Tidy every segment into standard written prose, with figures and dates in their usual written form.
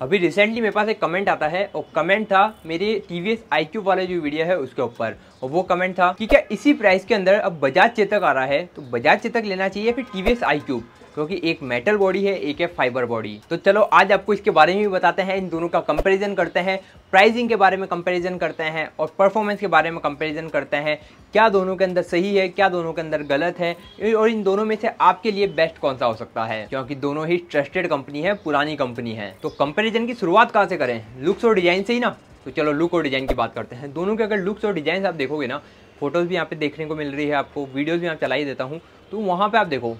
अभी रिसेंटली मेरे पास एक कमेंट आता है और कमेंट था मेरी टीवीएस iQube वाला जो वीडियो है उसके ऊपर। और वो कमेंट था कि क्या इसी प्राइस के अंदर अब बजाज चेतक आ रहा है तो बजाज चेतक लेना चाहिए फिर टीवीएस iQube, क्योंकि एक मेटल बॉडी है एक है फाइबर बॉडी। तो चलो आज आपको इसके बारे में भी बताते हैं, इन दोनों का कंपैरिजन करते हैं, प्राइसिंग के बारे में कंपैरिजन करते हैं और परफॉर्मेंस के बारे में कंपैरिजन करते हैं, क्या दोनों के अंदर सही है क्या दोनों के अंदर गलत है और इन दोनों में से आपके लिए बेस्ट कौन सा हो सकता है, क्योंकि दोनों ही ट्रस्टेड कंपनी है, पुरानी कंपनी है। तो कंपैरिजन की शुरुआत कहाँ से करें? लुक्स और डिजाइन से ही ना। तो चलो लुक और डिजाइन की बात करते हैं। दोनों के अगर लुक्स और डिजाइन आप देखोगे ना, फोटोज भी यहाँ पे देखने को मिल रही है आपको, वीडियोज भी यहाँ चला ही देता हूँ, तो वहाँ पे आप देखो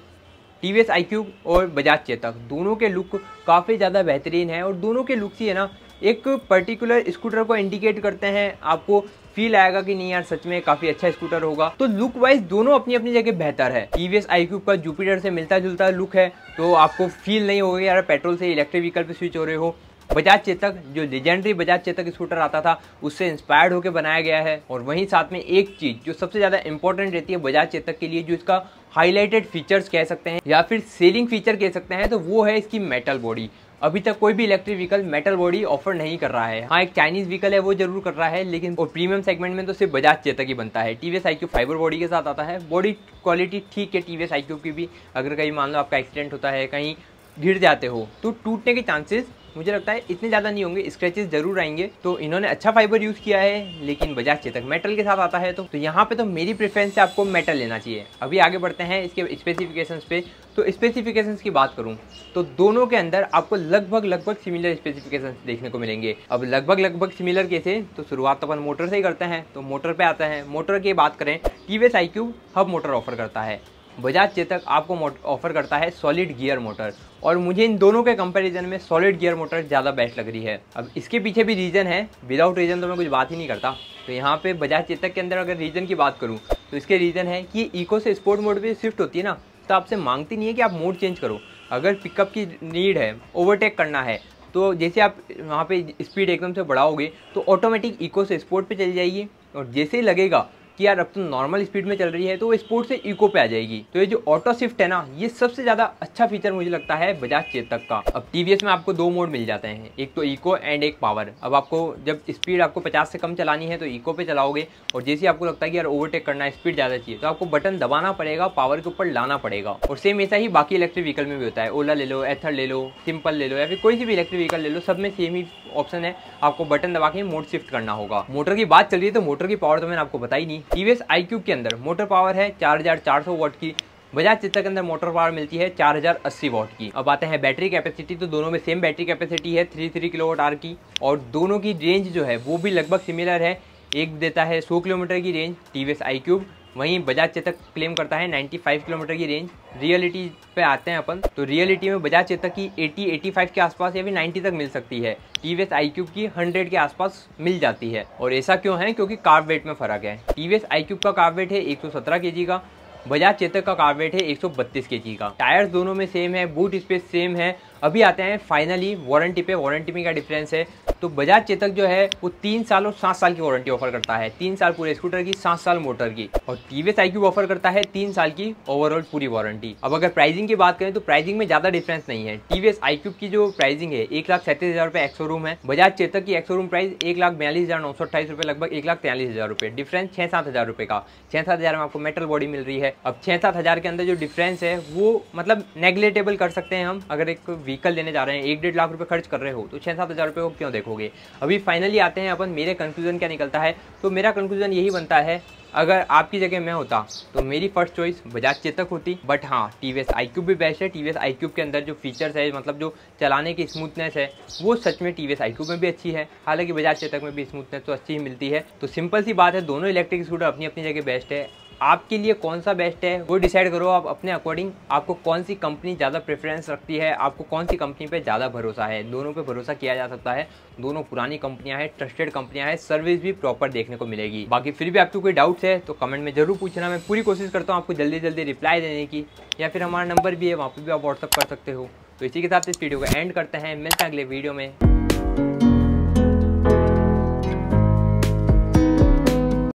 टीवीएस iQube और बजाज चेतक दोनों के लुक काफ़ी ज़्यादा बेहतरीन है और दोनों के लुक्स ही है ना एक पर्टिकुलर स्कूटर को इंडिकेट करते हैं। आपको फील आएगा कि नहीं यार सच में काफ़ी अच्छा स्कूटर होगा। तो लुक वाइज दोनों अपनी अपनी जगह बेहतर है। टीवीएस iQube का जुपिटर से मिलता जुलता लुक है, तो आपको फील नहीं होगा यार पेट्रोल से इलेक्ट्रिक व्हीकल पे स्विच हो रहे हो। बजाज चेतक जो लेजेंडरी बजाज चेतक स्कूटर आता था उससे इंस्पायर्ड होकर बनाया गया है। और वहीं साथ में एक चीज़ जो सबसे ज़्यादा इंपॉर्टेंट रहती है बजाज चेतक के लिए, जो इसका हाईलाइटेड फीचर्स कह सकते हैं या फिर सेलिंग फीचर कह सकते हैं, तो वो है इसकी मेटल बॉडी। अभी तक कोई भी electric vehicle metal body offer नहीं कर रहा है। हाँ, एक चाइनीज व्हीकल है वो जरूर कर रहा है, लेकिन और प्रीमियम सेगमेंट में तो सिर्फ बजाज चेतक ही बनता है। टीवीएस iQube फाइबर बॉडी के साथ आता है। बॉडी क्वालिटी ठीक है टीवीएस iQube की भी। अगर कहीं मान लो आपका एक्सीडेंट होता है, कहीं गिर जाते हो, तो टूटने के चांसेस मुझे लगता है इतने ज़्यादा नहीं होंगे, स्क्रैचेस जरूर आएंगे। तो इन्होंने अच्छा फाइबर यूज़ किया है, लेकिन बजाज चेतक मेटल के साथ आता है। तो यहाँ पे तो मेरी प्रेफरेंस है आपको मेटल लेना चाहिए। अभी आगे बढ़ते हैं इसके स्पेसिफिकेशंस पे। तो स्पेसिफिकेशंस की बात करूँ तो दोनों के अंदर आपको लगभग सिमिलर स्पेसिफिकेशंस देखने को मिलेंगे। अब लगभग सिमिलर कैसे, तो शुरुआत तो अपन मोटर से ही करते हैं। तो मोटर पे आता है। मोटर की बात करें, TVS iQube hub motor offer करता है, बजाज चेतक आपको ऑफर करता है सॉलिड गियर मोटर। और मुझे इन दोनों के कंपैरिजन में सॉलिड गियर मोटर ज़्यादा बेस्ट लग रही है। अब इसके पीछे भी रीज़न है, विदाउट रीज़न तो मैं कुछ बात ही नहीं करता। तो यहाँ पे बजाज चेतक के अंदर अगर रीज़न की बात करूँ तो इसके रीज़न है कि इको से स्पोर्ट मोड पे शिफ्ट होती है ना, तो आपसे मांगती नहीं है कि आप मोड चेंज करो। अगर पिकअप की नीड है, ओवरटेक करना है, तो जैसे आप वहाँ पे स्पीड एकदम से बढ़ाओगे तो ऑटोमेटिक इको से स्पोर्ट पे चली जाएगी। और जैसे ही लगेगा कि यार अब तो नॉर्मल स्पीड में चल रही है तो वो स्पोर्ट से इको पे आ जाएगी। तो ये जो ऑटो शिफ्ट है ना, ये सबसे ज़्यादा अच्छा फीचर मुझे लगता है बजाज चेतक का। अब टीवीएस में आपको दो मोड मिल जाते हैं, एक तो इको एंड एक पावर। अब आपको जब स्पीड आपको 50 से कम चलानी है तो इको पे चलाओगे, और जैसे ही आपको लगता है कि यार ओवरटेक करना है, स्पीड ज़्यादा चाहिए, तो आपको बटन दबाना पड़ेगा, पावर के ऊपर लाना पड़ेगा। और सेम ऐसा ही बाकी इलेक्ट्रिक व्हीकल में भी होता है। ओला ले लो, एथर ले लो, सिंपल ले लो, या फिर कोई सी भी इलेक्ट्रिक व्हीकल ले लो, सब में सेम ही ऑप्शन है, आपको बटन दबा के मोड शिफ्ट करना होगा। मोटर की बात चल रही है तो मोटर की पावर तो मैंने आपको बताई नहीं। टीवीएस iQube के अंदर मोटर पावर है 4400 वॉट की, बजाज चेतक के अंदर मोटर पावर मिलती है 4080 वॉट की। अब आते हैं बैटरी कैपेसिटी, तो दोनों में सेम बैटरी कैपेसिटी है 33 किलोवाट आवर की। और दोनों की रेंज जो है वो भी लगभग सिमिलर है। एक देता है 100 किलोमीटर की रेंज टीवीएस iQube, वहीं बजाज चेतक क्लेम करता है 95 किलोमीटर की रेंज। रियलिटी पे आते हैं अपन, तो रियलिटी में बजाज चेतक की 80-85 के आसपास या फिर 90 तक मिल सकती है। टीवीएस iQube की 100 के आसपास मिल जाती है। और ऐसा क्यों है? क्योंकि कार्ब वेट में फ़र्क है। टीवीएस iQube का कार्ब वेट है 117 kg का, बजाज चेतक का कार्ब वेट है 132 kg का। टायर्स दोनों में सेम है, बूट स्पेस सेम है। अभी आते हैं फाइनली वारंटी पे। वारंटी में क्या डिफरेंस है, तो बजाज चेतक जो है वो 3 साल और 7 साल की वारंटी ऑफर करता है। 3 साल पूरे स्कूटर की, 7 साल मोटर की। और टीवीएस iQube ऑफर करता है 3 साल की ओवरऑल पूरी वारंटी। अब अगर प्राइसिंग की बात करें तो प्राइसिंग में ज़्यादा डिफरेंस नहीं है। टीवीएस iQube की जो प्राइसिंग है 1,37,000 रुपये एक्स शोरूम है। बजाज चेतक की एक्स शोरूम प्राइस 1,42,928 रुपये, लगभग 1,43,000 रुपये। डिफरेंस 6-7 हज़ार रुपये का। 6-7 हज़ार में आपको मेटल बॉडी मिल रही है। अब 6-7 हज़ार के अंदर जो डिफरेंस है वो मतलब नेग्लेटेबल कर सकते हैं हम। अगर एक व्हीकल लेने जा रहे हैं, 1-1.5 लाख रुपये खर्च कर रहे हो, तो 6-7 हज़ार रुपये को क्यों देखोगे। अभी फाइनली आते हैं अपन, मेरे कंक्लूजन क्या निकलता है। तो मेरा कंक्लूजन यही बनता है, अगर आपकी जगह मैं होता तो मेरी फर्स्ट चॉइस बजाज चेतक होती। बट हाँ, टीवीएस iQube भी बेस्ट है। टीवीएस iQube के अंदर जो फीचर्स है, मतलब जो चलाने की स्मूथनेस है, वो सच में टीवीएस iQube में भी अच्छी है। हालांकि बजाज चेतक में भी स्मूथनेस तो अच्छी ही मिलती है। तो सिंपल सी बात है, दोनों इलेक्ट्रिक स्कूटर अपनी अपनी जगह बेस्ट है। आपके लिए कौन सा बेस्ट है वो डिसाइड करो आप अपने अकॉर्डिंग। आपको कौन सी कंपनी ज़्यादा प्रेफरेंस रखती है, आपको कौन सी कंपनी पे ज़्यादा भरोसा है। दोनों पे भरोसा किया जा सकता है। दोनों पुरानी कंपनियां हैं, ट्रस्टेड कंपनियां हैं, सर्विस भी प्रॉपर देखने को मिलेगी। बाकी फिर भी आपको कोई डाउट्स है तो कमेंट में जरूर पूछना। मैं पूरी कोशिश करता हूँ आपको जल्दी जल्दी रिप्लाई देने की, या फिर हमारा नंबर भी है, वहाँ पर भी आप व्हाट्सअप कर सकते हो। तो इसी के साथ इस वीडियो को एंड करते हैं, मिलते हैं अगले वीडियो में।